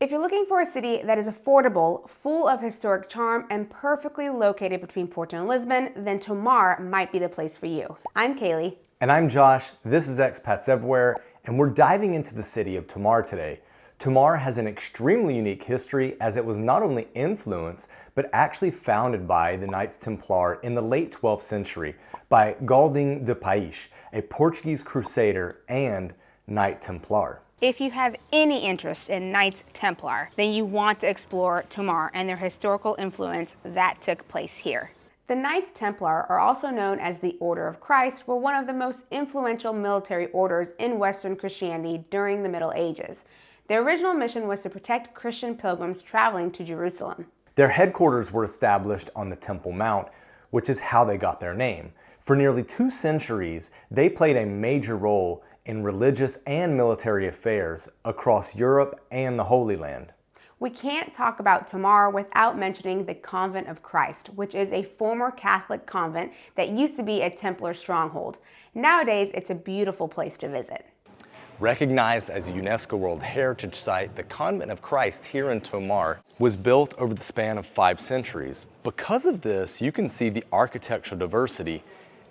If you're looking for a city that is affordable, full of historic charm, and perfectly located between Porto and Lisbon, then Tomar might be the place for you. I'm Kalie. And I'm Josh. This is Expats Everywhere, and we're diving into the city of Tomar today. Tomar has an extremely unique history as it was not only influenced, but actually founded by the Knights Templar in the late 12th century by Galding de Pais, a Portuguese crusader and Knight Templar. If you have any interest in Knights Templar, then you want to explore Tomar and their historical influence that took place here. The Knights Templar are also known as the Order of Christ, were one of the most influential military orders in Western Christianity during the Middle Ages. Their original mission was to protect Christian pilgrims traveling to Jerusalem. Their headquarters were established on the Temple Mount, which is how they got their name. For nearly 2 centuries, they played a major role in religious and military affairs across Europe and the Holy Land. We can't talk about Tomar without mentioning the Convent of Christ, which is a former Catholic convent that used to be a Templar stronghold. Nowadays, it's a beautiful place to visit. Recognized as a UNESCO World Heritage Site, the Convent of Christ here in Tomar was built over the span of 5 centuries. Because of this, you can see the architectural diversity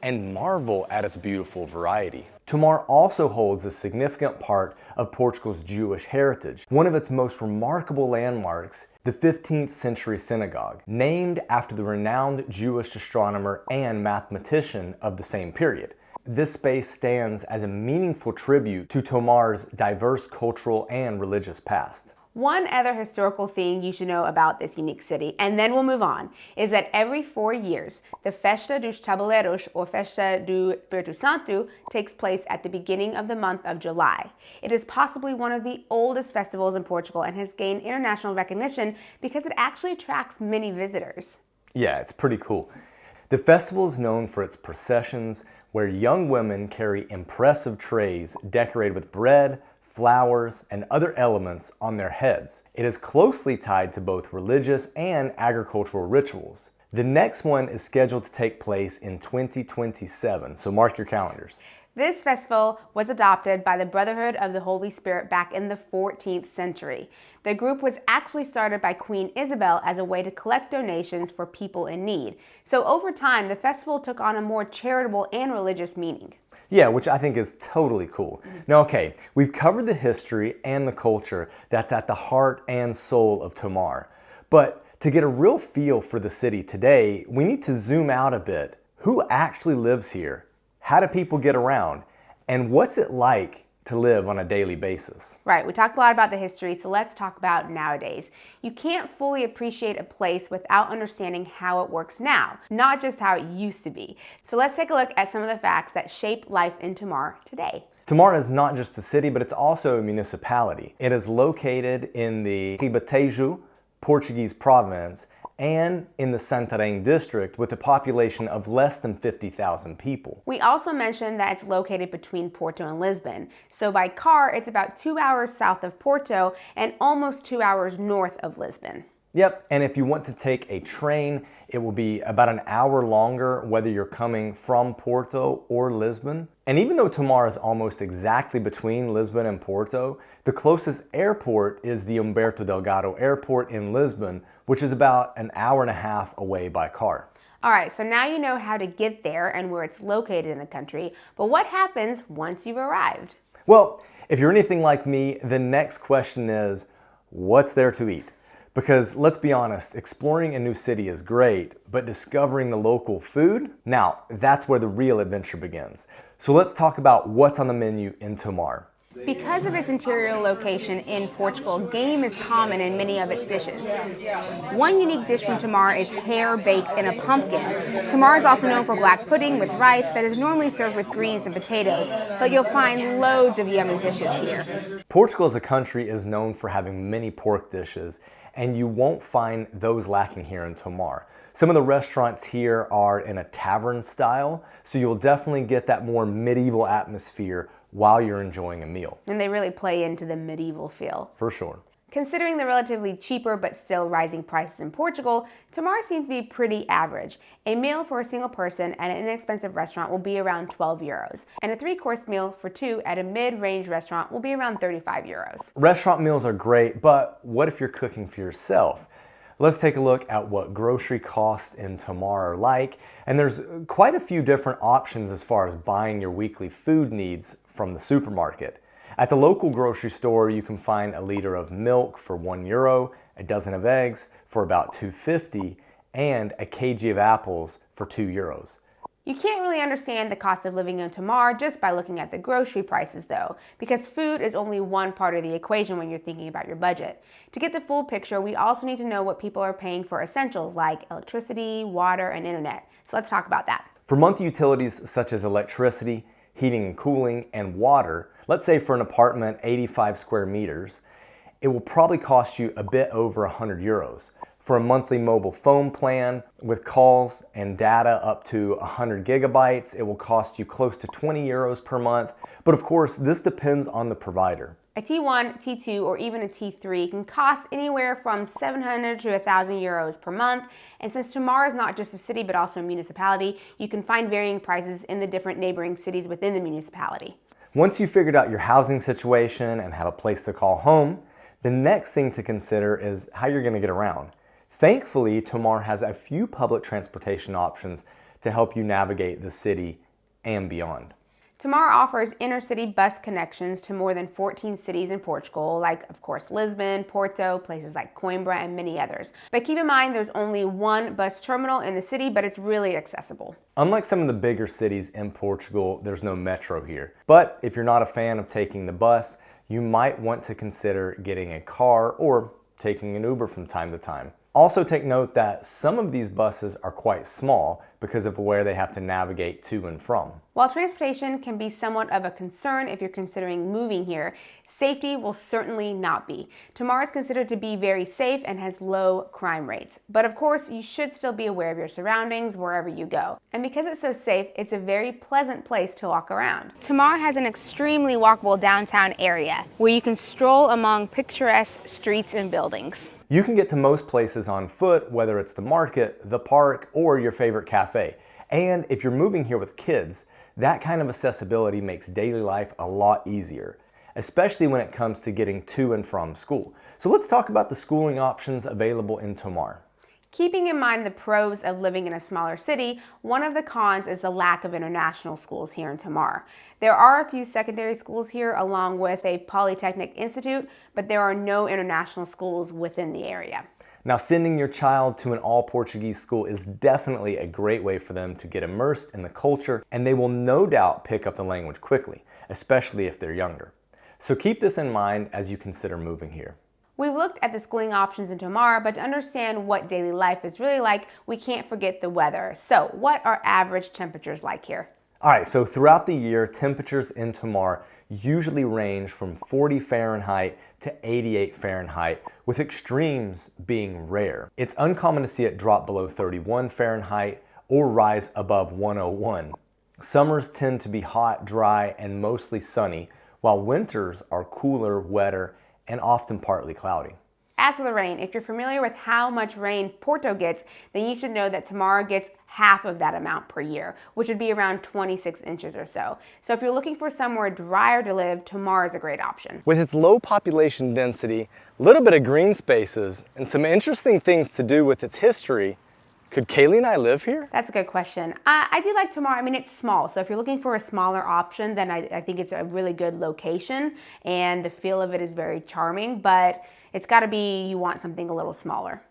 and marvel at its beautiful variety. Tomar also holds a significant part of Portugal's Jewish heritage. One of its most remarkable landmarks, the 15th century synagogue, named after the renowned Jewish astronomer and mathematician of the same period. This space stands as a meaningful tribute to Tomar's diverse cultural and religious past. One other historical thing you should know about this unique city, and then we'll move on, is that every 4 years, the Festa dos Tabuleiros, or Festa do Espírito Santo, takes place at the beginning of the month of July. It is possibly one of the oldest festivals in Portugal and has gained international recognition because it actually attracts many visitors. Yeah, it's pretty cool. The festival is known for its processions, where young women carry impressive trays decorated with bread, flowers, and other elements on their heads. It is closely tied to both religious and agricultural rituals. The next one is scheduled to take place in 2027, so mark your calendars. This festival was adopted by the Brotherhood of the Holy Spirit back in the 14th century. The group was actually started by Queen Isabel as a way to collect donations for people in need. So over time, the festival took on a more charitable and religious meaning. Yeah, which I think is totally cool. Now, okay, we've covered the history and the culture that's at the heart and soul of Tomar. But to get a real feel for the city today, we need to zoom out a bit. Who actually lives here? How do people get around? And what's it like to live on a daily basis? Right, we talked a lot about the history, so let's talk about nowadays. You can't fully appreciate a place without understanding how it works now, not just how it used to be. So let's take a look at some of the facts that shape life in Tomar today. Tomar is not just a city, but it's also a municipality. It is located in the Ribatejo, Portuguese province, and in the Santarém district with a population of less than 50,000 people. We also mentioned that it's located between Porto and Lisbon. So by car, it's about 2 hours south of Porto and almost 2 hours north of Lisbon. Yep, and if you want to take a train, it will be about an hour longer whether you're coming from Porto or Lisbon. And even though Tomar is almost exactly between Lisbon and Porto, the closest airport is the Humberto Delgado Airport in Lisbon, which is about an hour and a half away by car. All right, so now you know how to get there and where it's located in the country, but what happens once you've arrived? Well, if you're anything like me, the next question is, what's there to eat? Because let's be honest, exploring a new city is great, but discovering the local food, now that's where the real adventure begins. So let's talk about what's on the menu in Tomar. Because of its interior location in Portugal, game is common in many of its dishes. One unique dish from Tomar is hare baked in a pumpkin. Tomar is also known for black pudding with rice that is normally served with greens and potatoes, but you'll find loads of yummy dishes here. Portugal as a country is known for having many pork dishes, and you won't find those lacking here in Tomar. Some of the restaurants here are in a tavern style, so you'll definitely get that more medieval atmosphere while you're enjoying a meal. And they really play into the medieval feel. For sure. Considering the relatively cheaper but still rising prices in Portugal, Tomar seems to be pretty average. A meal for a single person at an inexpensive restaurant will be around 12 euros, and a 3-course meal for 2 at a mid-range restaurant will be around 35 euros. Restaurant meals are great, but what if you're cooking for yourself? Let's take a look at what grocery costs in Tomar are like, and there's quite a few different options as far as buying your weekly food needs from the supermarket. At the local grocery store, you can find a liter of milk for €1, a dozen of eggs for about $2.50, and a kg of apples for €2. You can't really understand the cost of living in Tomar just by looking at the grocery prices though, because food is only one part of the equation when you're thinking about your budget. To get the full picture, we also need to know what people are paying for essentials like electricity, water, and internet. So let's talk about that. For monthly utilities such as electricity, heating and cooling, and water, let's say for an apartment 85 square meters, it will probably cost you a bit over €100. For a monthly mobile phone plan with calls and data up to 100 gigabytes, it will cost you close to €20 per month. But of course, this depends on the provider. A T1, T2, or even a T3 can cost anywhere from 700 to 1,000 euros per month. And since Tomar is not just a city but also a municipality, you can find varying prices in the different neighboring cities within the municipality. Once you've figured out your housing situation and have a place to call home, the next thing to consider is how you're going to get around. Thankfully, Tomar has a few public transportation options to help you navigate the city and beyond. Tomar offers inner-city bus connections to more than 14 cities in Portugal, like, of course, Lisbon, Porto, places like Coimbra, and many others. But keep in mind, there's only one bus terminal in the city, but it's really accessible. Unlike some of the bigger cities in Portugal, there's no metro here. But if you're not a fan of taking the bus, you might want to consider getting a car or taking an Uber from time to time. Also take note that some of these buses are quite small because of where they have to navigate to and from. While transportation can be somewhat of a concern if you're considering moving here, safety will certainly not be. Tomar is considered to be very safe and has low crime rates. But of course, you should still be aware of your surroundings wherever you go. And because it's so safe, it's a very pleasant place to walk around. Tomar has an extremely walkable downtown area where you can stroll among picturesque streets and buildings. You can get to most places on foot, whether it's the market, the park, or your favorite cafe. And if you're moving here with kids, that kind of accessibility makes daily life a lot easier, especially when it comes to getting to and from school. So let's talk about the schooling options available in Tomar. Keeping in mind the pros of living in a smaller city, one of the cons is the lack of international schools here in Tomar. There are a few secondary schools here along with a polytechnic institute, but there are no international schools within the area. Now, sending your child to an all-Portuguese school is definitely a great way for them to get immersed in the culture, and they will no doubt pick up the language quickly, especially if they're younger. So keep this in mind as you consider moving here. We've looked at the schooling options in Tomar, but to understand what daily life is really like, we can't forget the weather. So what are average temperatures like here? All right, so throughout the year, temperatures in Tomar usually range from 40 Fahrenheit to 88 Fahrenheit, with extremes being rare. It's uncommon to see it drop below 31 Fahrenheit or rise above 101. Summers tend to be hot, dry, and mostly sunny, while winters are cooler, wetter, and often partly cloudy. As for the rain, if you're familiar with how much rain Porto gets, then you should know that Tomar gets half of that amount per year, which would be around 26 inches or so. So if you're looking for somewhere drier to live, Tomar is a great option. With its low population density, a little bit of green spaces, and some interesting things to do with its history, could Kalie and I live here? That's a good question. I do like Tomar. I mean, it's small, so if you're looking for a smaller option, then I think it's a really good location, and the feel of it is very charming, but it's got to be, you want something a little smaller.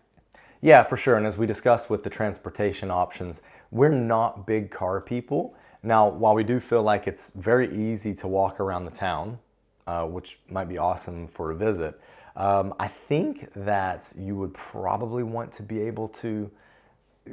Yeah, for sure, and as we discussed with the transportation options, we're not big car people. Now, while we do feel like it's very easy to walk around the town, which might be awesome for a visit, I think that you would probably want to be able to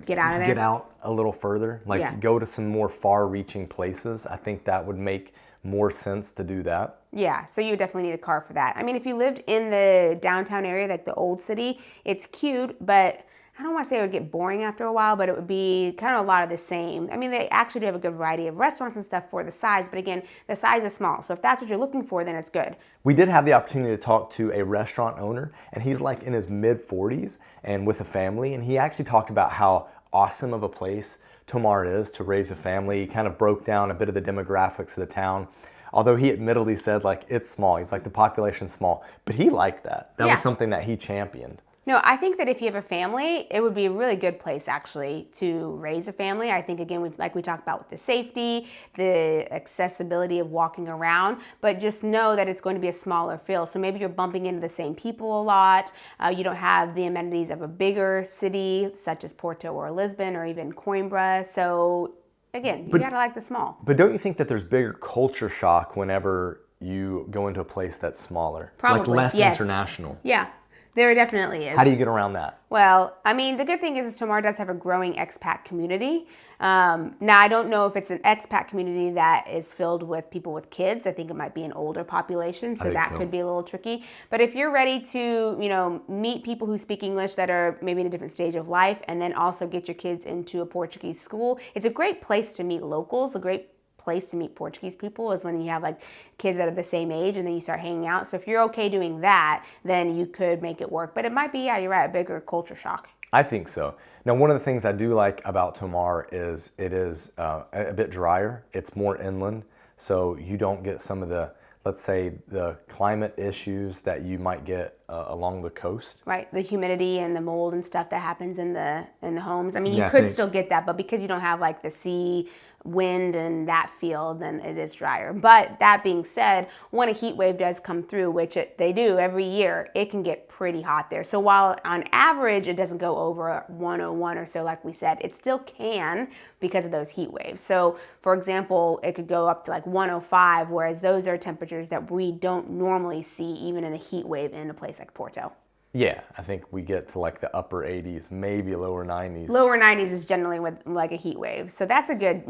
get out of there? Get out a little further, like go to some more far-reaching places. I think that would make more sense to do that. Yeah, so you definitely need a car for that. I mean, if you lived in the downtown area, like the old city, it's cute, but I don't want to say it would get boring after a while, but it would be kind of a lot of the same. I mean, they actually do have a good variety of restaurants and stuff for the size, but again, the size is small. So if that's what you're looking for, then it's good. We did have the opportunity to talk to a restaurant owner, and he's like in his mid-40s and with a family, and he actually talked about how awesome of a place Tomar is to raise a family. He kind of broke down a bit of the demographics of the town. Although he admittedly said like it's small. He's like the population's small, but he liked that. That was something that he championed. No, I think that if you have a family, it would be a really good place actually to raise a family. I think again, like we talked about with the safety, the accessibility of walking around, but just know that it's going to be a smaller feel. So maybe you're bumping into the same people a lot. You don't have the amenities of a bigger city such as Porto or Lisbon or even Coimbra. So again, you gotta like the small. But don't you think that there's bigger culture shock whenever you go into a place that's smaller? Probably, like less international. Yeah. There definitely is. How do you get around that? Well, I mean, the good thing is Tomar does have a growing expat community. Now, I don't know if it's an expat community that is filled with people with kids. I think it might be an older population, so that could be a little tricky. But if you're ready to, meet people who speak English that are maybe in a different stage of life, and then also get your kids into a Portuguese school, it's a great place to meet locals, a great place to meet Portuguese people is when you have like kids that are the same age and then you start hanging out. So if you're okay doing that, then you could make it work. But it might be, you're right, a bigger culture shock. I think so. Now, one of the things I do like about Tomar is it is a bit drier. It's more inland, so you don't get some of the, let's say, the climate issues that you might get along the coast. Right, the humidity and the mold and stuff that happens in the homes. I mean, you could still get that, but because you don't have like the sea wind and that feel, then it is drier. But that being said, when a heat wave does come through, which they do every year, it can get pretty hot there. So while on average it doesn't go over 101 or so, like we said, it still can because of those heat waves. So for example, it could go up to like 105, whereas those are temperatures that we don't normally see even in a heat wave in a place like Porto. Yeah, I think we get to like the upper 80s, maybe lower 90s. Lower 90s is generally with like a heat wave. So that's a good,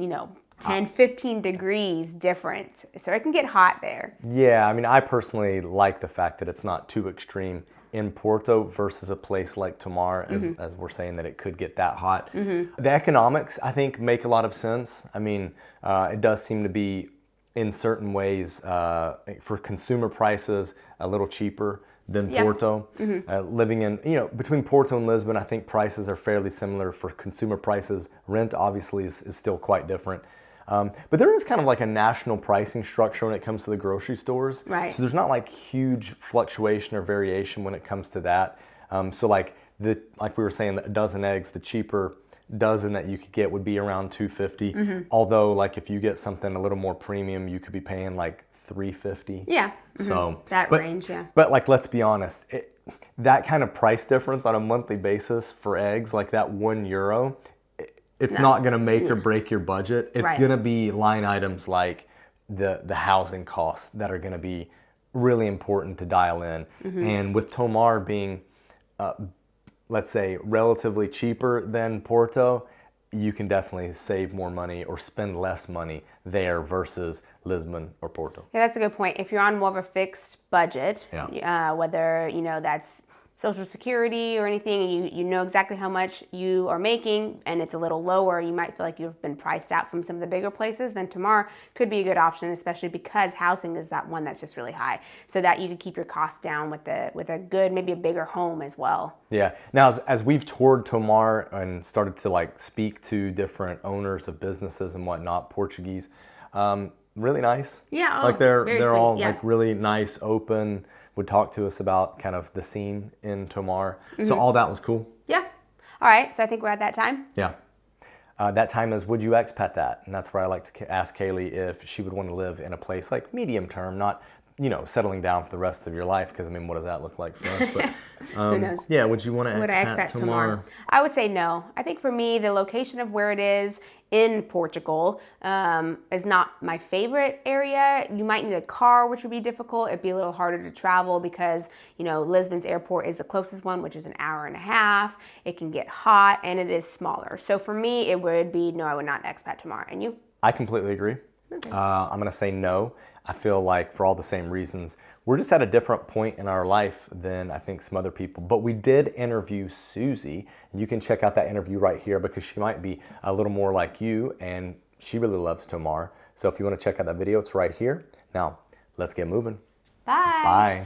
10, 15 degrees different. So it can get hot there. Yeah, I mean, I personally like the fact that it's not too extreme in Porto versus a place like Tomar, as we're saying that it could get that hot. Mm-hmm. The economics, I think, make a lot of sense. I mean, it does seem to be, in certain ways, for consumer prices, a little cheaper than Porto. Mm-hmm. Living in, between Porto and Lisbon, I think prices are fairly similar for consumer prices. Rent obviously is still quite different. But there is kind of like a national pricing structure when it comes to the grocery stores. Right. So there's not like huge fluctuation or variation when it comes to that. So like we were saying, a dozen eggs, the cheaper dozen that you could get would be around $2.50. Mm-hmm. Although like if you get something a little more premium, you could be paying like $3.50. Yeah. Mm-hmm. So that range, yeah. But like, let's be honest, that kind of price difference on a monthly basis for eggs, like that €1, it's not going to make or break your budget. It's going to be line items like the housing costs that are going to be really important to dial in. Mm-hmm. And with Tomar being, let's say, relatively cheaper than Porto, you can definitely save more money or spend less money there versus Lisbon or Porto. Yeah, that's a good point. If you're on more of a fixed budget, whether, that's Social Security or anything, and you know exactly how much you are making and it's a little lower, you might feel like you've been priced out from some of the bigger places, then Tomar could be a good option, especially because housing is that one that's just really high, so that you could keep your costs down with a good, maybe a bigger home as well. Yeah. Now, as we've toured Tomar and started to like speak to different owners of businesses and whatnot, Portuguese, really nice. Yeah. Like they're all like really nice, open, would talk to us about kind of the scene in Tomar. Mm-hmm. So all that was cool. Yeah. All right. So I think we're at that time. Yeah. That time is, would you expat that? And that's where I like to ask Kalie if she would want to live in a place like medium term, not, settling down for the rest of your life. Because, what does that look like for us? But who knows? Yeah, would you want to expat Tomar? I would say no. I think for me, the location of where it is in Portugal is not my favorite area. You might need a car, which would be difficult. It'd be a little harder to travel because, Lisbon's airport is the closest one, which is an hour and a half. It can get hot and it is smaller. So for me, it would be no, I would not expat Tomar. And you? I completely agree. Okay. I'm going to say no. I feel like for all the same reasons, we're just at a different point in our life than I think some other people. But we did interview Susie, and you can check out that interview right here because she might be a little more like you, and she really loves Tomar. So if you want to check out that video, it's right here. Now, let's get moving. Bye. Bye.